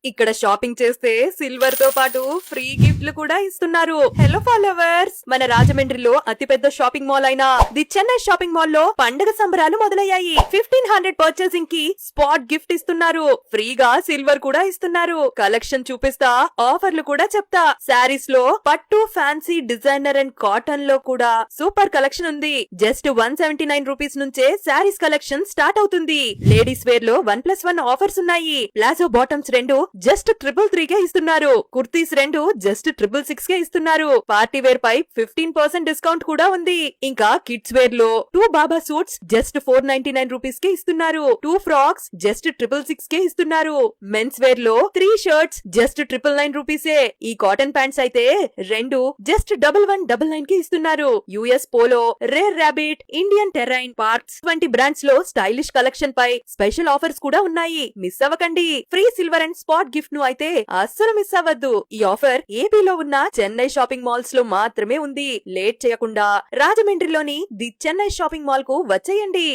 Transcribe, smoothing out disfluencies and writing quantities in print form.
ఇక్కడ షాపింగ్ చేస్తే సిల్వర్ తో పాటు ఫ్రీ గిఫ్ట్లు కూడా ఇస్తున్నారు. హలో ఫాలోవర్స్, మన రాజమండ్రిలో అతిపెద్ద షాపింగ్ మాల్ అయిన ది చెన్నై షాపింగ్ మాల్ లో పండుగ సంబరాలు మొదలయ్యాయి. 1500 పర్చేసింగ్ కి స్పాట్ గిఫ్ట్ ఇస్తున్నారు. ఫ్రీగా సిల్వర్ కూడా ఇస్తున్నారు. కలెక్షన్ చూపిస్తా, ఆఫర్లు కూడా చెప్తా. శారీస్ లో పట్టు, ఫ్యాన్సీ, డిజైనర్ అండ్ కాటన్ లో కూడా సూపర్ కలెక్షన్ ఉంది. జస్ట్ 179 రూపీస్ నుంచే శారీస్ కలెక్షన్ స్టార్ట్ అవుతుంది. లేడీస్ వేర్ లో 1+1 ఆఫర్స్ ఉన్నాయి. ప్లాజో బాటమ్స్ 2 జస్ట్ 333 కే ఇస్తున్నారు. కుర్తీస్ 2 జస్ట్ 666 కే ఇస్తున్నారు. పార్టీ వేర్ పై 15% డిస్కౌంట్ కూడా ఉంది. ఇంకా కిడ్స్ వేర్ లో 2 బాబా సూట్స్ జస్ట్ 499 రూపీస్ కే ఇస్తున్నారు. 2 ఫ్రాక్స్ జస్ట్ 666 కే ఇస్తున్నారు. మెన్స్ వేర్ లో 3 షర్ట్స్ జస్ట్ 999 రూపీసే. ఈ కాటన్ ప్యాంట్స్ అయితే 2 జస్ట్ 1199 కే ఇస్తున్నారు. US polo, rare rabbit, Indian terrain, parks వంటి బ్రాండ్స్ లో స్టైలిష్ కలెక్షన్ పై స్పెషల్ ఆఫర్స్ కూడా ఉన్నాయి. మిస్ అవ్వకండి. Free silver and spot gift ను అయితే అస్సలు మిస్ అవ్వద్దు. ఈ ఆఫర్ ఏపీలో ఉన్న చెన్నై షాపింగ్ మాల్స్ లో మాత్రమే ఉంది. లేట్ చేయకుండా రాజమండ్రిలోని ది చెన్నై షాపింగ్ మాల్ కు వచ్చేయండి.